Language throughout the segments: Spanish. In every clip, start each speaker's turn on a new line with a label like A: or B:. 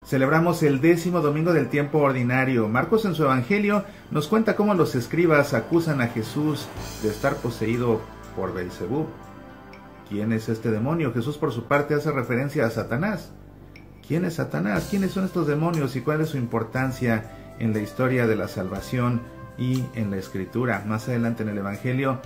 A: Celebramos el 10º domingo del tiempo ordinario. Marcos en su evangelio nos cuenta cómo los escribas acusan a Jesús de estar poseído por Belcebú. ¿Quién es este demonio? Jesús por su parte hace referencia a Satanás. ¿Quién es Satanás? ¿Quiénes son estos demonios y cuál es su importancia en la historia de la salvación y en la Escritura? Más adelante en el evangelio,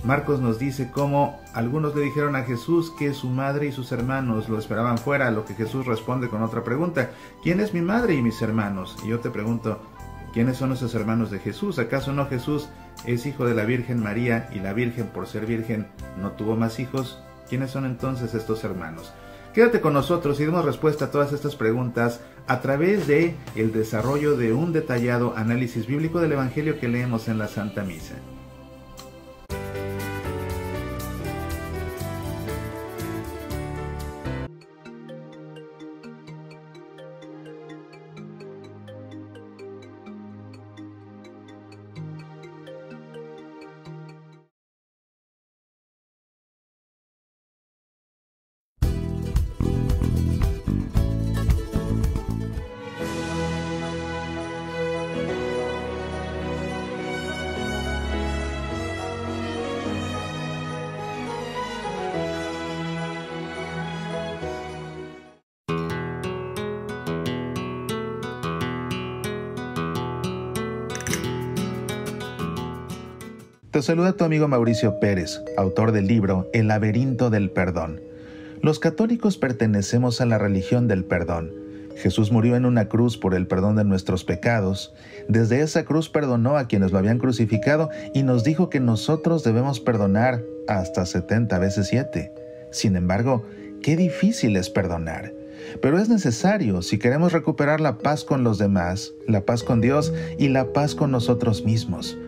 A: Marcos nos dice cómo algunos le dijeron a Jesús que su madre y sus hermanos lo esperaban fuera, a lo que Jesús responde con otra pregunta: ¿quién es mi madre y mis hermanos? Y yo te pregunto, ¿quiénes son esos hermanos de Jesús? ¿Acaso no Jesús es hijo de la Virgen María y la Virgen, por ser virgen, no tuvo más hijos? ¿Quiénes son entonces estos hermanos? Quédate con nosotros y demos respuesta a todas estas preguntas a través de el desarrollo de un detallado análisis bíblico del Evangelio que leemos en la Santa Misa. Te saluda tu amigo Mauricio Pérez, autor del libro El laberinto del perdón. Los católicos pertenecemos a la religión del perdón. Jesús murió en una cruz por el perdón de nuestros pecados. Desde esa cruz perdonó a quienes lo habían crucificado y nos dijo que nosotros debemos perdonar hasta 70 veces 7. Sin embargo, qué difícil es perdonar. Pero es necesario si queremos recuperar la paz con los demás, la paz con Dios y la paz con nosotros mismos.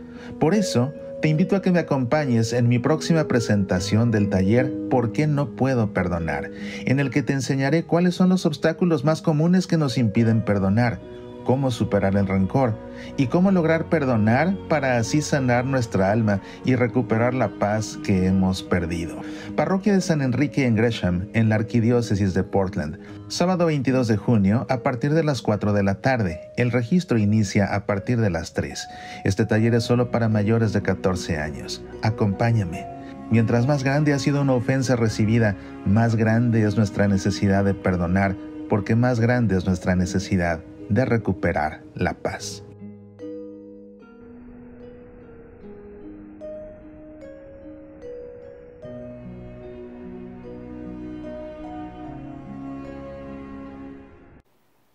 A: Por eso, te invito a que me acompañes en mi próxima presentación del taller ¿Por qué no puedo perdonar?, en el que te enseñaré cuáles son los obstáculos más comunes que nos impiden perdonar, cómo superar el rencor y cómo lograr perdonar para así sanar nuestra alma y recuperar la paz que hemos perdido. Parroquia de San Enrique en Gresham, en la Arquidiócesis de Portland. Sábado 22 de junio a partir de las 4 de la tarde. El registro inicia a partir de las 3. Este taller es solo para mayores de 14 años. Acompáñame. Mientras más grande ha sido una ofensa recibida, más grande es nuestra necesidad de perdonar, porque más grande es nuestra necesidad de recuperar la paz.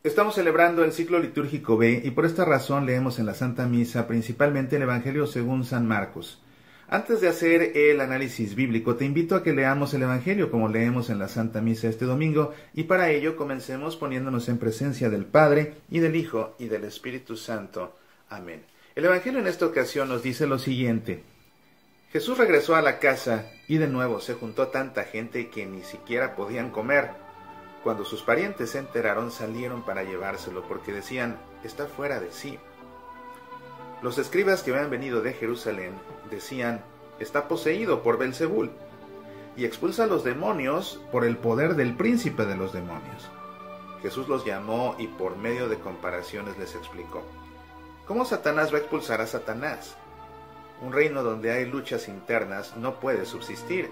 A: Estamos celebrando el ciclo litúrgico B y por esta razón leemos en la Santa Misa principalmente el Evangelio según San Marcos. Antes de hacer el análisis bíblico, te invito a que leamos el Evangelio como leemos en la Santa Misa este domingo, y para ello comencemos poniéndonos en presencia del Padre, y del Hijo, y del Espíritu Santo. Amén. El Evangelio en esta ocasión nos dice lo siguiente: Jesús regresó a la casa, y de nuevo se juntó tanta gente que ni siquiera podían comer. Cuando sus parientes se enteraron, salieron para llevárselo, porque decían: está fuera de sí. Los escribas que habían venido de Jerusalén decían: está poseído por Belcebú, y expulsa a los demonios por el poder del príncipe de los demonios. Jesús los llamó y por medio de comparaciones les explicó: ¿cómo Satanás va a expulsar a Satanás? Un reino donde hay luchas internas no puede subsistir,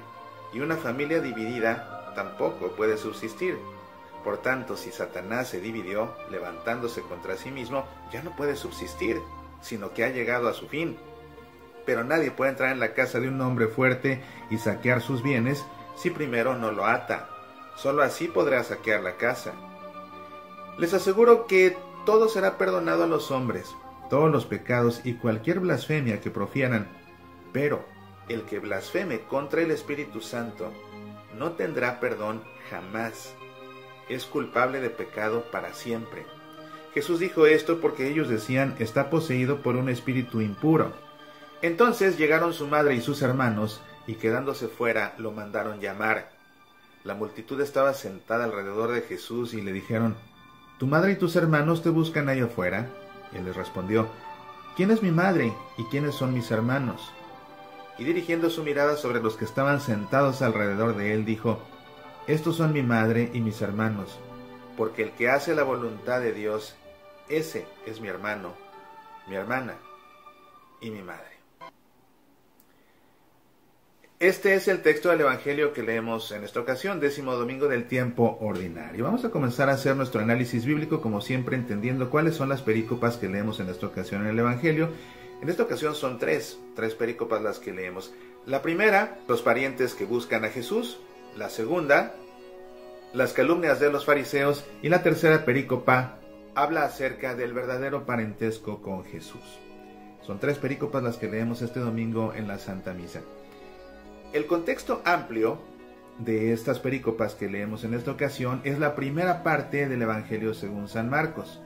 A: y una familia dividida tampoco puede subsistir. Por tanto, si Satanás se dividió, levantándose contra sí mismo, ya no puede subsistir, sino que ha llegado a su fin. Pero nadie puede entrar en la casa de un hombre fuerte y saquear sus bienes si primero no lo ata. Solo así podrá saquear la casa. Les aseguro que todo será perdonado a los hombres, todos los pecados y cualquier blasfemia que profieran, pero el que blasfeme contra el Espíritu Santo no tendrá perdón jamás. Es culpable de pecado para siempre. Jesús dijo esto porque ellos decían: está poseído por un espíritu impuro. Entonces llegaron su madre y sus hermanos, y quedándose fuera lo mandaron llamar. La multitud estaba sentada alrededor de Jesús y le dijeron: ¿tu madre y tus hermanos te buscan allá afuera? Él les respondió: ¿quién es mi madre y quiénes son mis hermanos? Y dirigiendo su mirada sobre los que estaban sentados alrededor de él, dijo: estos son mi madre y mis hermanos. porque el que hace la voluntad de Dios, ese es mi hermano, mi hermana y mi madre. Este es el texto del Evangelio que leemos en esta ocasión, 10º domingo del tiempo ordinario. Vamos a comenzar a hacer nuestro análisis bíblico, como siempre, entendiendo cuáles son las perícopas que leemos en esta ocasión en el Evangelio. En esta ocasión son tres perícopas las que leemos. La primera, los parientes que buscan a Jesús. La segunda, las calumnias de los fariseos. Y la tercera perícopa habla acerca del verdadero parentesco con Jesús. Son tres perícopas las que leemos este domingo en la Santa Misa. El contexto amplio de estas perícopas que leemos en esta ocasión es la primera parte del Evangelio según San Marcos.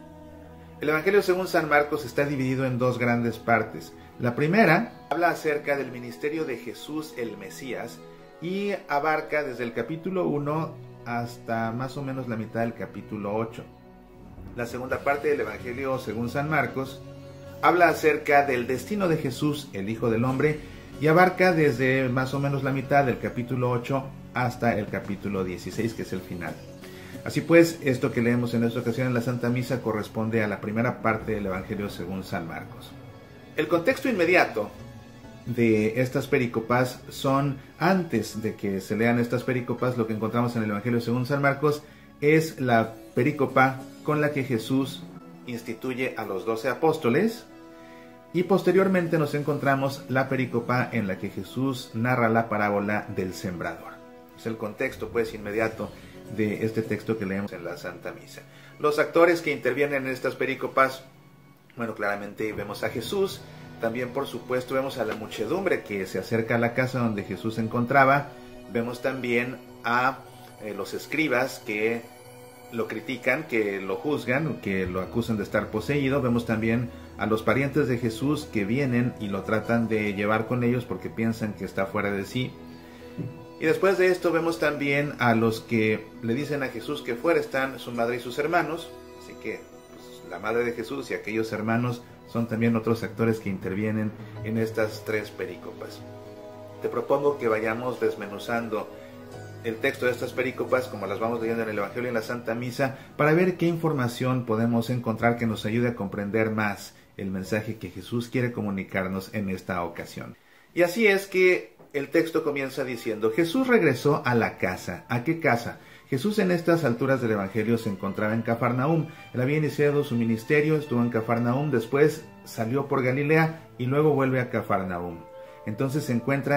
A: El Evangelio según San Marcos está dividido en dos grandes partes. La primera habla acerca del ministerio de Jesús el Mesías y abarca desde el capítulo 1 hasta más o menos la mitad del capítulo 8. La segunda parte del Evangelio según San Marcos habla acerca del destino de Jesús, el Hijo del Hombre, y abarca desde más o menos la mitad del capítulo 8 hasta el capítulo 16, que es el final. Así pues, esto que leemos en esta ocasión en la Santa Misa corresponde a la primera parte del Evangelio según San Marcos. El contexto inmediato de estas perícopas son, antes de que se lean estas perícopas, lo que encontramos en el Evangelio según San Marcos es la perícopa con la que Jesús instituye a los 12 apóstoles. Y posteriormente nos encontramos la perícopa en la que Jesús narra la parábola del sembrador. Es el contexto pues inmediato de este texto que leemos en la Santa Misa. Los actores que intervienen en estas perícopas, bueno, claramente vemos a Jesús, también por supuesto vemos a la muchedumbre que se acerca a la casa donde Jesús se encontraba, vemos también a los escribas que lo critican, que lo juzgan, que lo acusan de estar poseído. Vemos también a los parientes de Jesús que vienen y lo tratan de llevar con ellos porque piensan que está fuera de sí. Y después de esto vemos también a los que le dicen a Jesús que fuera están su madre y sus hermanos. Así que pues, la madre de Jesús y aquellos hermanos son también otros actores que intervienen en estas tres perícopas. Te propongo que vayamos desmenuzando el texto de estas perícopas, como las vamos leyendo en el Evangelio y en la Santa Misa, para ver qué información podemos encontrar que nos ayude a comprender más el mensaje que Jesús quiere comunicarnos en esta ocasión. Y así es que el texto comienza diciendo: Jesús regresó a la casa. ¿A qué casa? Jesús en estas alturas del Evangelio se encontraba en Cafarnaúm. Él había iniciado su ministerio, estuvo en Cafarnaúm, después salió por Galilea y luego vuelve a Cafarnaúm. Entonces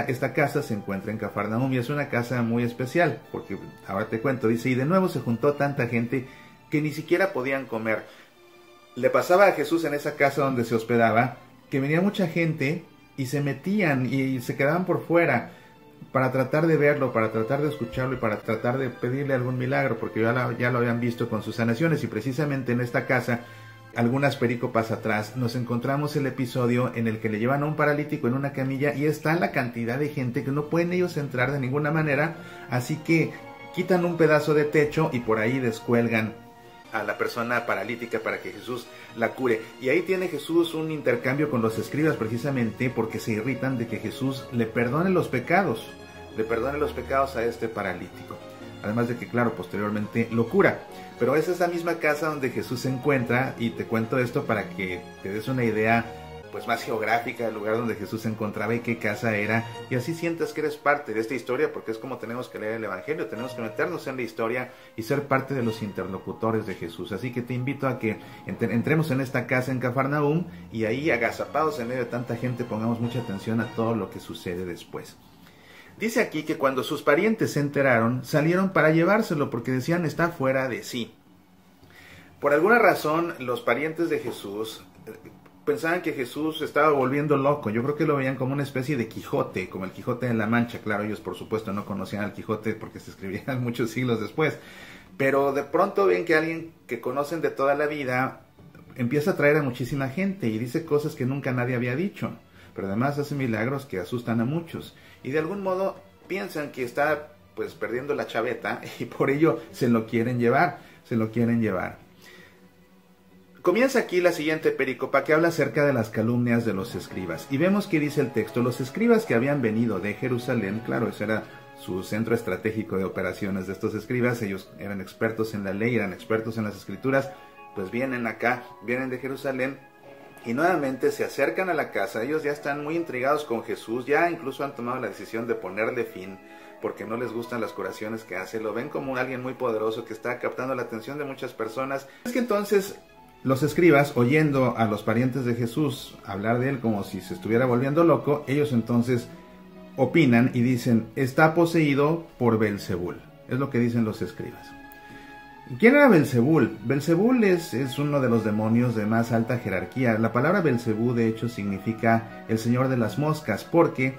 A: esta casa se encuentra en Cafarnaúm y es una casa muy especial, porque ahora te cuento, dice, y de nuevo se juntó tanta gente que ni siquiera podían comer. Le pasaba a Jesús en esa casa donde se hospedaba, que venía mucha gente y se metían y se quedaban por fuera para tratar de verlo, para tratar de escucharlo y para tratar de pedirle algún milagro, porque ya lo habían visto con sus sanaciones. Y precisamente en esta casa, algunas perícopas atrás, nos encontramos el episodio en el que le llevan a un paralítico en una camilla y está la cantidad de gente que no pueden ellos entrar de ninguna manera, así que quitan un pedazo de techo y por ahí descuelgan a la persona paralítica para que Jesús la cure. Y ahí tiene Jesús un intercambio con los escribas, precisamente porque se irritan de que Jesús le perdone los pecados a este paralítico. Además de que, claro, posteriormente lo cura. Pero es esa misma casa donde Jesús se encuentra, y te cuento esto para que te des una idea pues más geográfica del lugar donde Jesús se encontraba y qué casa era, y así sientas que eres parte de esta historia, porque es como tenemos que leer el Evangelio, tenemos que meternos en la historia y ser parte de los interlocutores de Jesús. Así que te invito a que entremos en esta casa en Cafarnaúm y ahí, agazapados en medio de tanta gente, pongamos mucha atención a todo lo que sucede después. Dice aquí que cuando sus parientes se enteraron, salieron para llevárselo porque decían está fuera de sí. Por alguna razón, los parientes de Jesús pensaban que Jesús estaba volviendo loco. Yo creo que lo veían como una especie de Quijote, como el Quijote de la Mancha. Claro, ellos por supuesto no conocían al Quijote porque se escribían muchos siglos después. Pero de pronto ven que alguien que conocen de toda la vida empieza a traer a muchísima gente y dice cosas que nunca nadie había dicho. Pero además hace milagros que asustan a muchos. Y de algún modo piensan que está pues perdiendo la chaveta y por ello se lo quieren llevar. Comienza aquí la siguiente perícopa que habla acerca de las calumnias de los escribas. Y vemos que dice el texto: los escribas que habían venido de Jerusalén, claro, esa era su centro estratégico de operaciones de estos escribas. Ellos eran expertos en la ley, eran expertos en las escrituras, pues vienen acá, vienen de Jerusalén y nuevamente se acercan a la casa. Ellos ya están muy intrigados con Jesús, ya incluso han tomado la decisión de ponerle fin, porque no les gustan las curaciones que hace, lo ven como alguien muy poderoso que está captando la atención de muchas personas. Es que entonces los escribas, oyendo a los parientes de Jesús hablar de él como si se estuviera volviendo loco, ellos entonces opinan y dicen, está poseído por Belzebul. Es lo que dicen los escribas. ¿Quién era Belzebul? Belzebul es uno de los demonios de más alta jerarquía. La palabra Belzebú de hecho significa el señor de las moscas, porque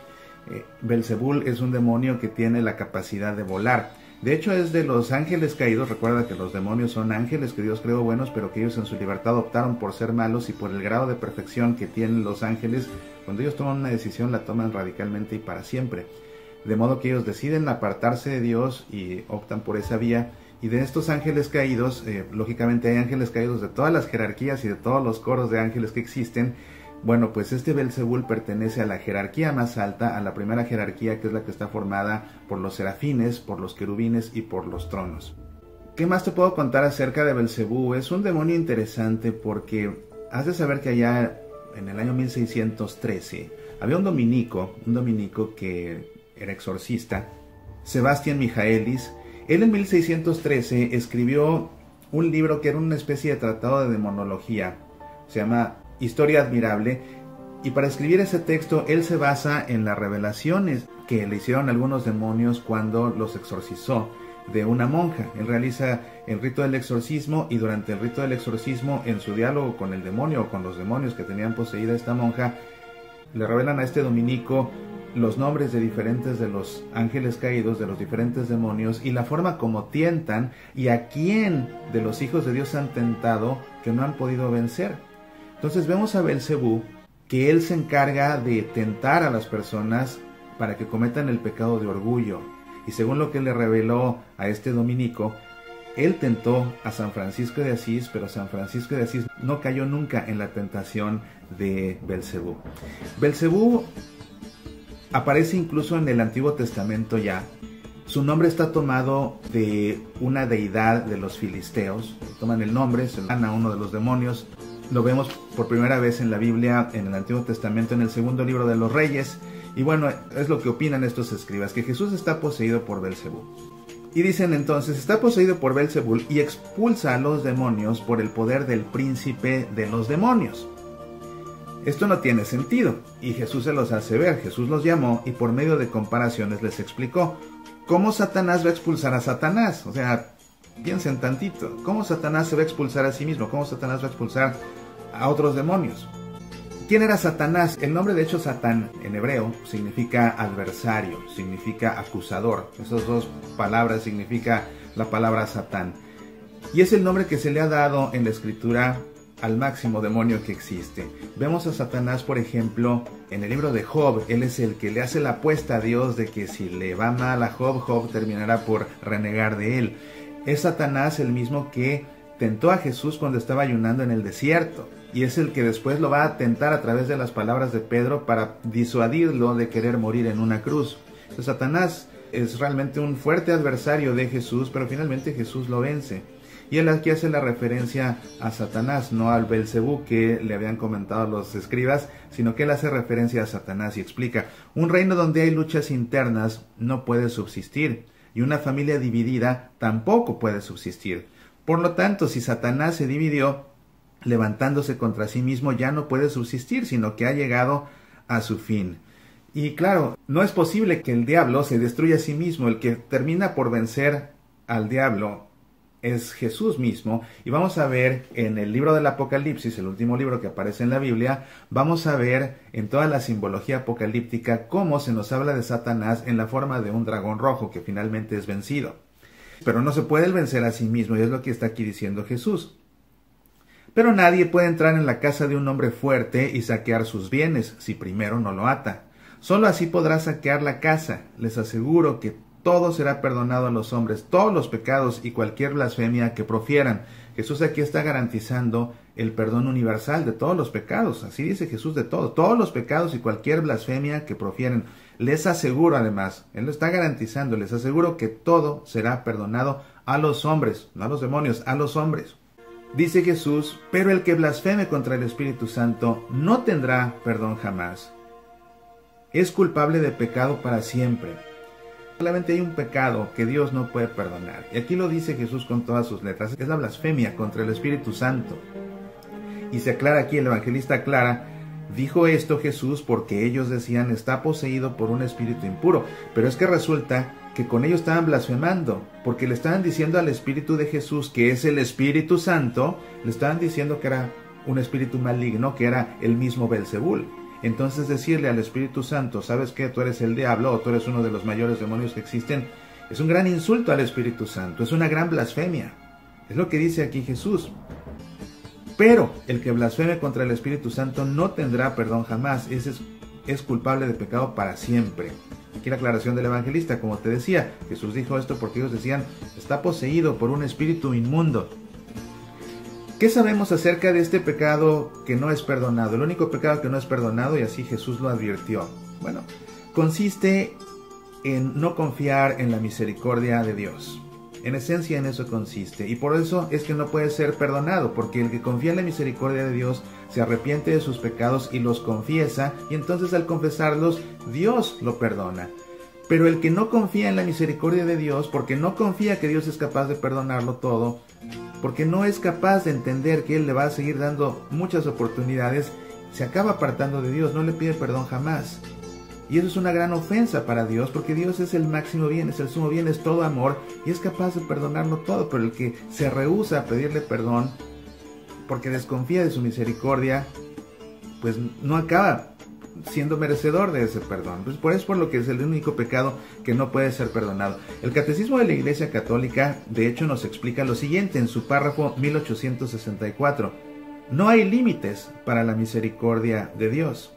A: Belzebul es un demonio que tiene la capacidad de volar. De hecho es de los ángeles caídos. Recuerda que los demonios son ángeles que Dios creó buenos, pero que ellos en su libertad optaron por ser malos, y por el grado de perfección que tienen los ángeles, cuando ellos toman una decisión la toman radicalmente y para siempre. De modo que ellos deciden apartarse de Dios y optan por esa vía. Y de estos ángeles caídos, lógicamente hay ángeles caídos de todas las jerarquías y de todos los coros de ángeles que existen. Bueno, pues este Belzebul pertenece a la jerarquía más alta, a la primera jerarquía, que es la que está formada por los serafines, por los querubines y por los tronos. ¿Qué más te puedo contar acerca de Belzebú? Es un demonio interesante porque has de saber que allá en el año 1613 había un dominico que era exorcista, Sebastián Michaelis. Él en 1613 escribió un libro que era una especie de tratado de demonología, se llama Historia Admirable, y para escribir ese texto él se basa en las revelaciones que le hicieron algunos demonios cuando los exorcizó de una monja. Él realiza el rito del exorcismo, y durante el rito del exorcismo, en su diálogo con el demonio o con los demonios que tenían poseída esta monja, le revelan a este dominico los nombres de diferentes de los ángeles caídos, de los diferentes demonios, y la forma como tientan y a quién de los hijos de Dios han tentado que no han podido vencer. Entonces vemos a Belzebú que él se encarga de tentar a las personas para que cometan el pecado de orgullo. Y según lo que le reveló a este dominico, él tentó a San Francisco de Asís, pero San Francisco de Asís no cayó nunca en la tentación de Belzebú. Belzebú aparece incluso en el Antiguo Testamento ya. Su nombre está tomado de una deidad de los filisteos. Toman el nombre, se lo dan a uno de los demonios. Lo vemos por primera vez en la Biblia, en el Antiguo Testamento, en el segundo libro de los Reyes. Y bueno, es lo que opinan estos escribas, que Jesús está poseído por Belzebú. Y dicen entonces, está poseído por Belzebú y expulsa a los demonios por el poder del príncipe de los demonios. Esto no tiene sentido, y Jesús se los hace ver. Jesús los llamó y por medio de comparaciones les explicó cómo Satanás va a expulsar a Satanás. O sea, piensen tantito, cómo Satanás se va a expulsar a sí mismo, cómo Satanás va a expulsar a otros demonios. ¿Quién era Satanás? El nombre de hecho Satán en hebreo significa adversario, significa acusador. Esas dos palabras significa la palabra Satán. Y es el nombre que se le ha dado en la escritura al máximo demonio que existe. Vemos a Satanás, por ejemplo, en el libro de Job. Él es el que le hace la apuesta a Dios de que si le va mal a Job, Job terminará por renegar de él. Es Satanás el mismo que tentó a Jesús cuando estaba ayunando en el desierto, y es el que después lo va a tentar a través de las palabras de Pedro para disuadirlo de querer morir en una cruz. Entonces, Satanás es realmente un fuerte adversario de Jesús, pero finalmente Jesús lo vence. Y él aquí hace la referencia a Satanás, no al Belzebú que le habían comentado los escribas, sino que él hace referencia a Satanás y explica: un reino donde hay luchas internas no puede subsistir, y una familia dividida tampoco puede subsistir. Por lo tanto, si Satanás se dividió, levantándose contra sí mismo, ya no puede subsistir, sino que ha llegado a su fin. Y claro, no es posible que el diablo se destruya a sí mismo. El que termina por vencer al diablo es Jesús mismo, y vamos a ver en el libro del Apocalipsis, el último libro que aparece en la Biblia, vamos a ver en toda la simbología apocalíptica cómo se nos habla de Satanás en la forma de un dragón rojo que finalmente es vencido. Pero no se puede vencer a sí mismo, y es lo que está aquí diciendo Jesús. Pero nadie puede entrar en la casa de un hombre fuerte y saquear sus bienes si primero no lo ata. Solo así podrá saquear la casa. Les aseguro que todo será perdonado a los hombres, todos los pecados y cualquier blasfemia que profieran. Jesús aquí está garantizando el perdón universal de todos los pecados. Así dice Jesús, de todos los pecados y cualquier blasfemia que profieren. Les aseguro además, Él lo está garantizando, les aseguro que todo será perdonado a los hombres, no a los demonios, a los hombres. Dice Jesús, pero el que blasfeme contra el Espíritu Santo no tendrá perdón jamás. Es culpable de pecado para siempre. Solamente hay un pecado que Dios no puede perdonar. Y aquí lo dice Jesús con todas sus letras. Es la blasfemia contra el Espíritu Santo. Y se aclara aquí, el evangelista aclara, dijo esto Jesús porque ellos decían está poseído por un espíritu impuro. Pero es que resulta que con ellos estaban blasfemando, porque le estaban diciendo al Espíritu de Jesús, que es el Espíritu Santo, le estaban diciendo que era un espíritu maligno, que era el mismo Belzebul. Entonces decirle al Espíritu Santo, ¿sabes qué? Tú eres el diablo o tú eres uno de los mayores demonios que existen, es un gran insulto al Espíritu Santo, es una gran blasfemia. Es lo que dice aquí Jesús. Pero el que blasfeme contra el Espíritu Santo no tendrá perdón jamás, ese es culpable de pecado para siempre. Aquí la aclaración del evangelista, como te decía, Jesús dijo esto porque ellos decían, está poseído por un espíritu inmundo. ¿Qué sabemos acerca de este pecado que no es perdonado? El único pecado que no es perdonado, y así Jesús lo advirtió, bueno, consiste en no confiar en la misericordia de Dios. En esencia en eso consiste, y por eso es que no puede ser perdonado, porque el que confía en la misericordia de Dios se arrepiente de sus pecados y los confiesa, y entonces al confesarlos, Dios lo perdona. Pero el que no confía en la misericordia de Dios, porque no confía que Dios es capaz de perdonarlo todo, porque no es capaz de entender que Él le va a seguir dando muchas oportunidades, se acaba apartando de Dios, no le pide perdón jamás. Y eso es una gran ofensa para Dios, porque Dios es el máximo bien, es el sumo bien, es todo amor, y es capaz de perdonarlo todo, pero el que se rehúsa a pedirle perdón, porque desconfía de su misericordia, pues no acaba siendo merecedor de ese perdón. Pues por eso es por lo que es el único pecado que no puede ser perdonado. El Catecismo de la Iglesia Católica, de hecho, nos explica lo siguiente en su párrafo 1864. No hay límites para la misericordia de Dios.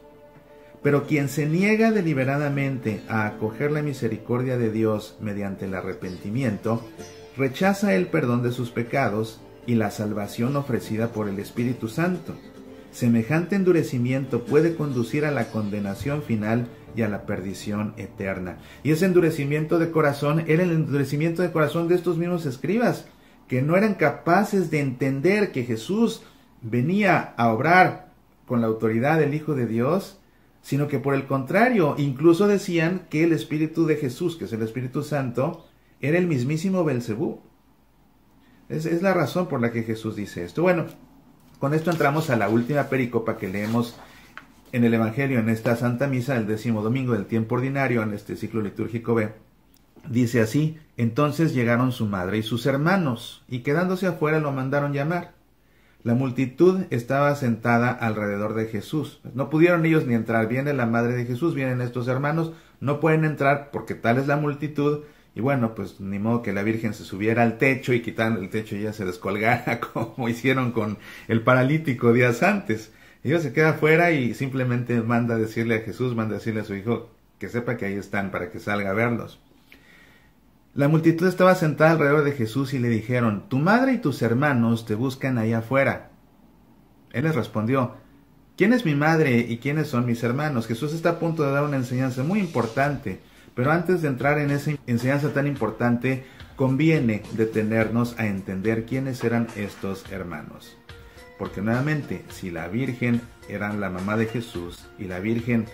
A: Pero quien se niega deliberadamente a acoger la misericordia de Dios mediante el arrepentimiento, rechaza el perdón de sus pecados y la salvación ofrecida por el Espíritu Santo. Semejante endurecimiento puede conducir a la condenación final y a la perdición eterna. Y ese endurecimiento de corazón era el endurecimiento de corazón de estos mismos escribas, que no eran capaces de entender que Jesús venía a obrar con la autoridad del Hijo de Dios, sino que por el contrario, incluso decían que el Espíritu de Jesús, que es el Espíritu Santo, era el mismísimo Belzebú. Es la razón por la que Jesús dice esto. Bueno, con esto entramos a la última pericopa que leemos en el Evangelio, en esta Santa Misa del 10º domingo del tiempo ordinario, en este ciclo litúrgico B. Dice así: entonces llegaron su madre y sus hermanos, y quedándose afuera lo mandaron llamar. La multitud estaba sentada alrededor de Jesús. No pudieron ellos ni entrar. Viene la madre de Jesús, vienen estos hermanos, no pueden entrar porque tal es la multitud. Y bueno, pues ni modo que la Virgen se subiera al techo y quitando el techo y ya se descolgara como hicieron con el paralítico días antes. Ella se queda afuera y simplemente manda a decirle a Jesús, manda a decirle a su hijo que sepa que ahí están para que salga a verlos. La multitud estaba sentada alrededor de Jesús y le dijeron: tu madre y tus hermanos te buscan ahí afuera. Él les respondió: ¿quién es mi madre y quiénes son mis hermanos? Jesús está a punto de dar una enseñanza muy importante. Pero antes de entrar en esa enseñanza tan importante, conviene detenernos a entender quiénes eran estos hermanos. Porque nuevamente, si la Virgen era la mamá de Jesús y la Virgen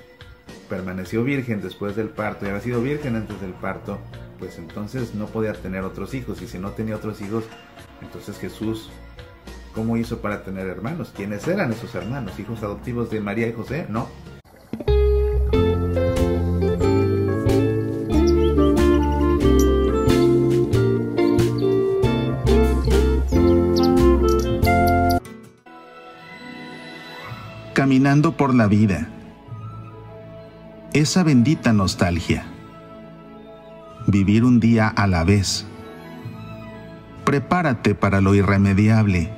A: permaneció virgen después del parto y había sido virgen antes del parto, pues entonces no podía tener otros hijos. Y si no tenía otros hijos, entonces Jesús, ¿cómo hizo para tener hermanos? ¿Quiénes eran esos hermanos? ¿Hijos adoptivos de María y José? No.
B: Caminando por la vida. Esa bendita nostalgia. Vivir un día a la vez. Prepárate para lo irremediable.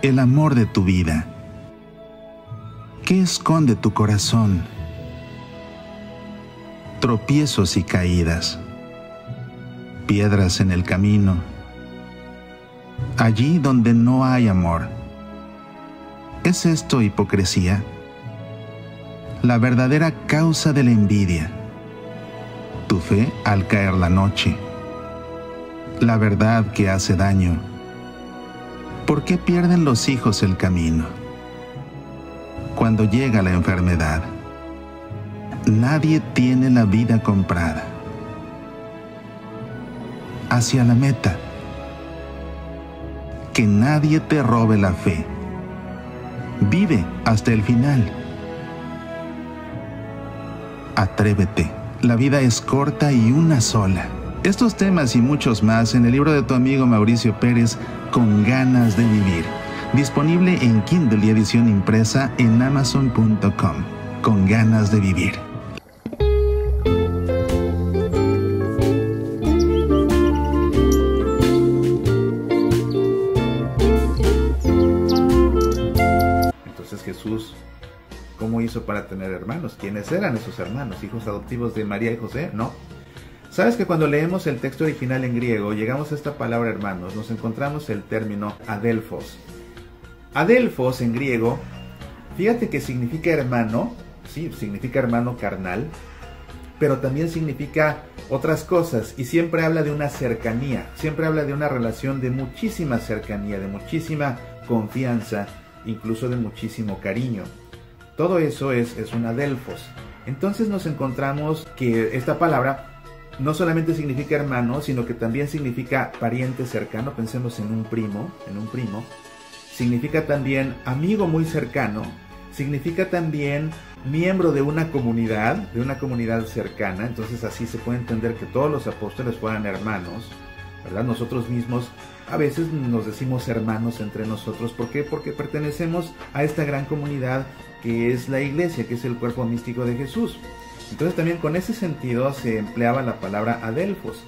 B: El amor de tu vida. ¿Qué esconde tu corazón? Tropiezos y caídas. Piedras en el camino. Allí donde no hay amor. ¿Es esto hipocresía? la verdadera causa de la envidia. Tu fe al caer la noche. La verdad que hace daño. ¿Por qué pierden los hijos el camino? Cuando llega la enfermedad. Nadie tiene la vida comprada. Hacia la meta. Que nadie te robe la fe. Vive hasta el final. Atrévete. La vida es corta y una sola. Estos temas y muchos más en el libro de tu amigo Mauricio Pérez, Con ganas de vivir. Disponible en Kindle y edición impresa en Amazon.com. Con ganas de vivir.
A: Entonces Jesús, ¿cómo hizo para tener hermanos? ¿Quiénes eran esos hermanos? ¿Hijos adoptivos de María y José? No. ¿Sabes que cuando leemos el texto original en griego, llegamos a esta palabra hermanos, nos encontramos el término adelphos? Adelphos en griego, fíjate que significa hermano, sí, significa hermano carnal, pero también significa otras cosas y siempre habla de una cercanía, siempre habla de una relación de muchísima cercanía, de muchísima confianza, incluso de muchísimo cariño. Todo eso es un adelphos. Entonces nos encontramos que esta palabra no solamente significa hermano, sino que también significa pariente cercano. Pensemos en un primo. Significa también amigo muy cercano. Significa también miembro de una comunidad cercana. Entonces así se puede entender que todos los apóstoles fueran hermanos, ¿verdad? Nosotros mismos a veces nos decimos hermanos entre nosotros. ¿Por qué? Porque pertenecemos a esta gran comunidad que es la iglesia, que es el cuerpo místico de Jesús. Entonces también con ese sentido se empleaba la palabra adelphos.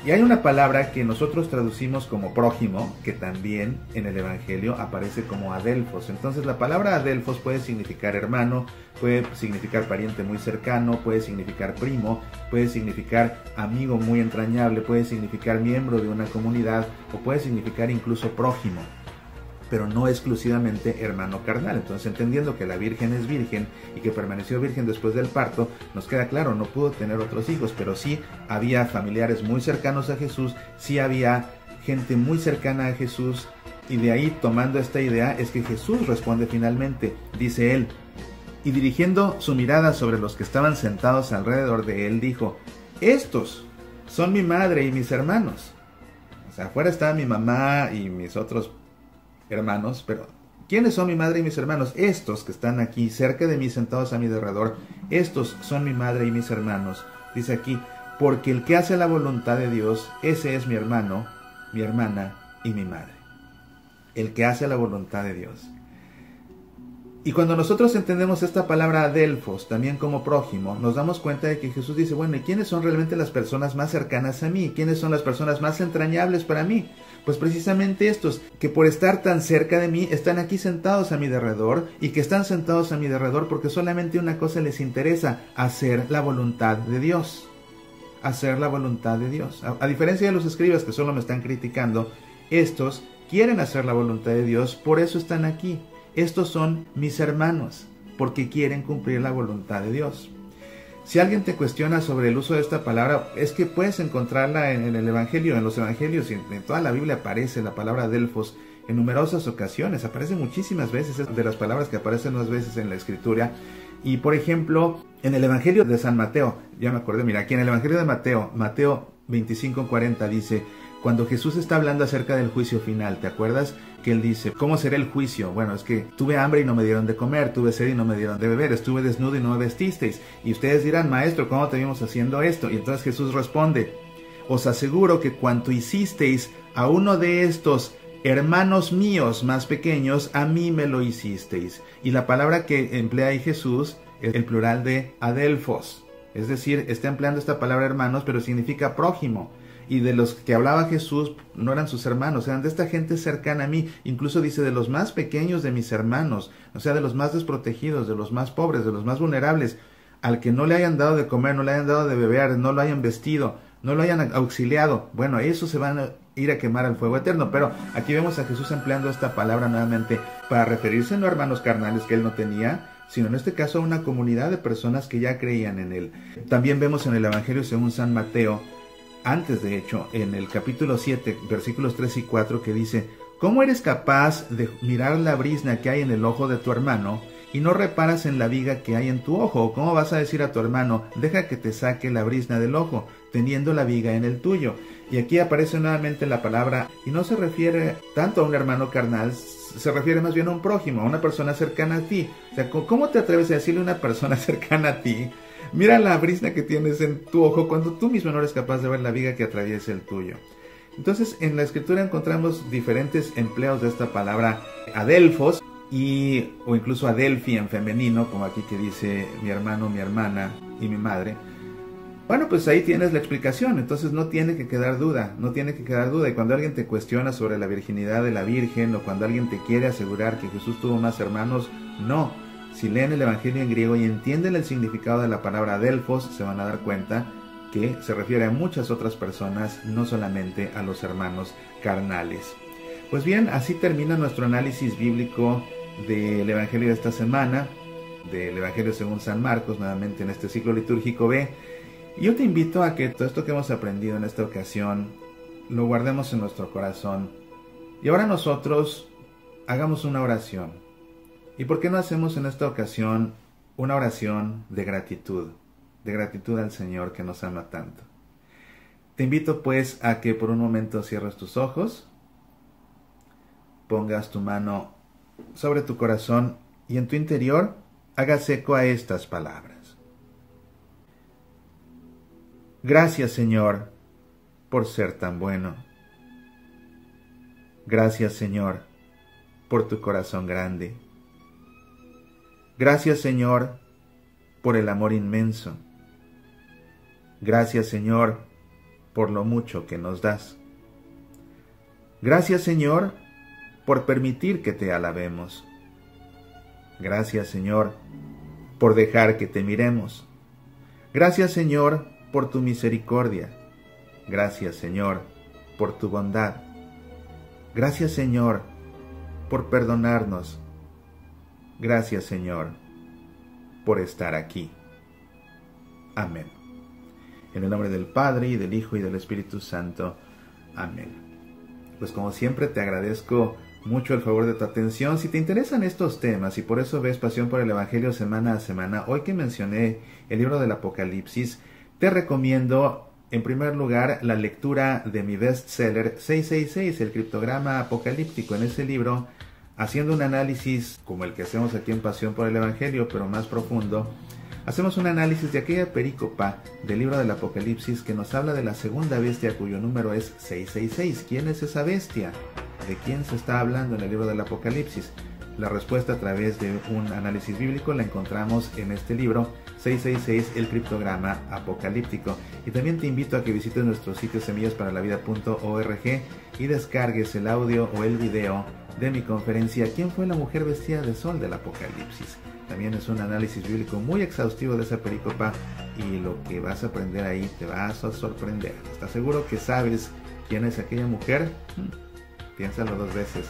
A: Y hay una palabra que nosotros traducimos como prójimo, que también en el Evangelio aparece como adelphos. Entonces la palabra adelphos puede significar hermano, puede significar pariente muy cercano, puede significar primo, puede significar amigo muy entrañable, puede significar miembro de una comunidad o puede significar incluso prójimo, pero no exclusivamente hermano carnal. Entonces, entendiendo que la Virgen es virgen y que permaneció virgen después del parto, nos queda claro, no pudo tener otros hijos, pero sí había familiares muy cercanos a Jesús, sí había gente muy cercana a Jesús, y de ahí, tomando esta idea, es que Jesús responde finalmente, dice él, y dirigiendo su mirada sobre los que estaban sentados alrededor de él, dijo, estos son mi madre y mis hermanos. O sea, afuera estaba mi mamá y mis otros hermanos, pero ¿quiénes son mi madre y mis hermanos? Estos que están aquí cerca de mí, sentados a mi alrededor, estos son mi madre y mis hermanos. Dice aquí, porque el que hace la voluntad de Dios, ese es mi hermano, mi hermana y mi madre. El que hace la voluntad de Dios. Y cuando nosotros entendemos esta palabra adelphos también como prójimo, nos damos cuenta de que Jesús dice, bueno, ¿y quiénes son realmente las personas más cercanas a mí? ¿Quiénes son las personas más entrañables para mí? Pues precisamente estos, que por estar tan cerca de mí, están aquí sentados a mi derredor, y que están sentados a mi derredor porque solamente una cosa les interesa, hacer la voluntad de Dios. Hacer la voluntad de Dios. A diferencia de los escribas que solo me están criticando, estos quieren hacer la voluntad de Dios, por eso están aquí. Estos son mis hermanos, porque quieren cumplir la voluntad de Dios. Si alguien te cuestiona sobre el uso de esta palabra, es que puedes encontrarla en el Evangelio, en los Evangelios, y en toda la Biblia aparece la palabra adelphos en numerosas ocasiones, aparece muchísimas veces, es de las palabras que aparecen más veces en la Escritura. Y por ejemplo, en el Evangelio de San Mateo, ya me acordé, mira, aquí en el Evangelio de Mateo, Mateo 25:40 dice, cuando Jesús está hablando acerca del juicio final, ¿te acuerdas? Que él dice, ¿cómo será el juicio? Bueno, es que tuve hambre y no me dieron de comer, tuve sed y no me dieron de beber, estuve desnudo y no me vestisteis. Y ustedes dirán, maestro, ¿cómo te vimos haciendo esto? Y entonces Jesús responde, os aseguro que cuanto hicisteis a uno de estos hermanos míos más pequeños, a mí me lo hicisteis. Y la palabra que emplea ahí Jesús es el plural de adelphos. Es decir, está empleando esta palabra hermanos, pero significa prójimo. Y de los que hablaba Jesús no eran sus hermanos, eran de esta gente cercana a mí. Incluso dice de los más pequeños de mis hermanos, o sea, de los más desprotegidos, de los más pobres, de los más vulnerables, al que no le hayan dado de comer, no le hayan dado de beber, no lo hayan vestido, no lo hayan auxiliado. Bueno, esos se van a ir a quemar al fuego eterno. Pero aquí vemos a Jesús empleando esta palabra nuevamente para referirse no a hermanos carnales que él no tenía, sino en este caso a una comunidad de personas que ya creían en él. También vemos en el Evangelio según San Mateo, antes de hecho, en el capítulo 7, versículos 3 y 4, que dice: ¿Cómo eres capaz de mirar la brizna que hay en el ojo de tu hermano y no reparas en la viga que hay en tu ojo? ¿O cómo vas a decir a tu hermano: deja que te saque la brizna del ojo, teniendo la viga en el tuyo? Y aquí aparece nuevamente la palabra, y no se refiere tanto a un hermano carnal, se refiere más bien a un prójimo, a una persona cercana a ti. O sea, ¿cómo te atreves a decirle a una persona cercana a ti: mira la brizna que tienes en tu ojo, cuando tú mismo no eres capaz de ver la viga que atraviesa el tuyo? Entonces, en la Escritura encontramos diferentes empleos de esta palabra adelphos, o incluso adelphi en femenino, como aquí que dice mi hermano, mi hermana y mi madre. Bueno, pues ahí tienes la explicación. Entonces no tiene que quedar duda, Y cuando alguien te cuestiona sobre la virginidad de la Virgen, o cuando alguien te quiere asegurar que Jesús tuvo más hermanos, no. Si leen el Evangelio en griego y entienden el significado de la palabra adelphos, se van a dar cuenta que se refiere a muchas otras personas, no solamente a los hermanos carnales. Pues bien, así termina nuestro análisis bíblico del Evangelio de esta semana, del Evangelio según San Marcos, nuevamente en este ciclo litúrgico B. Y yo te invito a que todo esto que hemos aprendido en esta ocasión lo guardemos en nuestro corazón. Y ahora nosotros hagamos una oración. ¿Y por qué no hacemos en esta ocasión una oración de gratitud al Señor que nos ama tanto? Te invito pues a que por un momento cierres tus ojos, pongas tu mano sobre tu corazón y en tu interior hagas eco a estas palabras. Gracias, Señor, por ser tan bueno. Gracias, Señor, por tu corazón grande. Gracias, Señor, por el amor inmenso. Gracias, Señor, por lo mucho que nos das. Gracias, Señor, por permitir que te alabemos. Gracias, Señor, por dejar que te miremos. Gracias, Señor, por tu misericordia. Gracias, Señor, por tu bondad. Gracias, Señor, por perdonarnos. Gracias, Señor, por estar aquí. Amén. En el nombre del Padre, y del Hijo, y del Espíritu Santo. Amén. Pues como siempre te agradezco mucho el favor de tu atención. Si te interesan estos temas y por eso ves Pasión por el Evangelio semana a semana, hoy que mencioné el libro del Apocalipsis, te recomiendo en primer lugar la lectura de mi bestseller 666, el criptograma apocalíptico. En ese libro, haciendo un análisis como el que hacemos aquí en Pasión por el Evangelio, pero más profundo, hacemos un análisis de aquella perícopa del libro del Apocalipsis que nos habla de la segunda bestia, cuyo número es 666. ¿Quién es esa bestia? ¿De quién se está hablando en el libro del Apocalipsis? La respuesta a través de un análisis bíblico la encontramos en este libro 666, el criptograma apocalíptico. Y también te invito a que visites nuestro sitio semillasparalavida.org y descargues el audio o el video de mi conferencia ¿Quién fue la mujer vestida de sol del Apocalipsis? También es un análisis bíblico muy exhaustivo de esa perícopa y lo que vas a aprender ahí te vas a sorprender. ¿Estás seguro que sabes quién es aquella mujer? Piénsalo dos veces,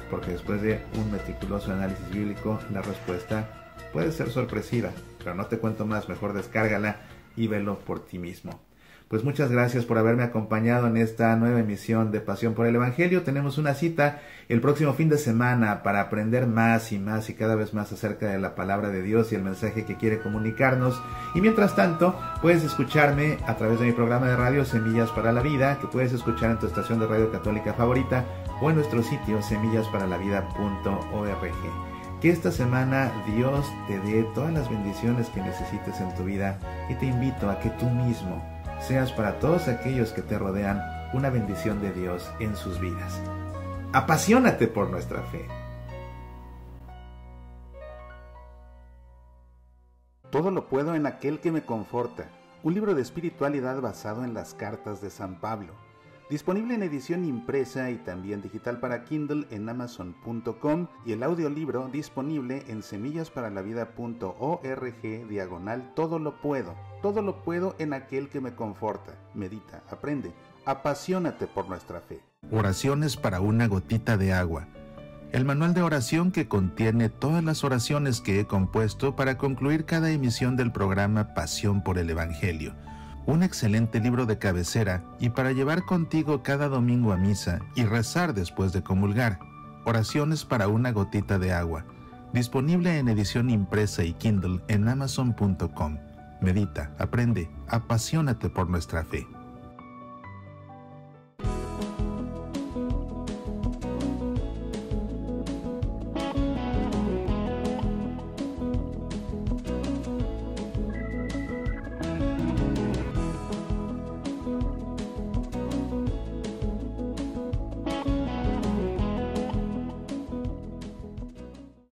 A: porque después de un meticuloso análisis bíblico la respuesta puede ser sorpresiva, pero no te cuento más, mejor descárgala y velo por ti mismo. Pues muchas gracias por haberme acompañado en esta nueva emisión de Pasión por el Evangelio. Tenemos una cita el próximo fin de semana para aprender más y cada vez más acerca de la palabra de Dios y el mensaje que quiere comunicarnos. Y mientras tanto, puedes escucharme a través de mi programa de radio Semillas para la Vida, que puedes escuchar en tu estación de radio católica favorita o en nuestro sitio semillasparalavida.org. Que esta semana Dios te dé todas las bendiciones que necesites en tu vida y te invito a que tú mismo seas para todos aquellos que te rodean una bendición de Dios en sus vidas. Apasionate por nuestra fe. Todo lo puedo en aquel que me conforta. Un libro de espiritualidad basado en las cartas de San Pablo. Disponible en edición impresa y también digital para Kindle en Amazon.com y el audiolibro disponible en semillasparalavida.org/todo lo puedo. Todo lo puedo en aquel que me conforta. Medita, aprende, apasionate por nuestra fe.
B: Oraciones para una gotita de agua. el manual de oración que contiene todas las oraciones que he compuesto para concluir cada emisión del programa Pasión por el Evangelio, un excelente libro de cabecera y para llevar contigo cada domingo a misa y rezar después de comulgar, Oraciones para una gotita de agua, disponible en edición impresa y Kindle en amazon.com. Medita, aprende, apasionate por nuestra fe.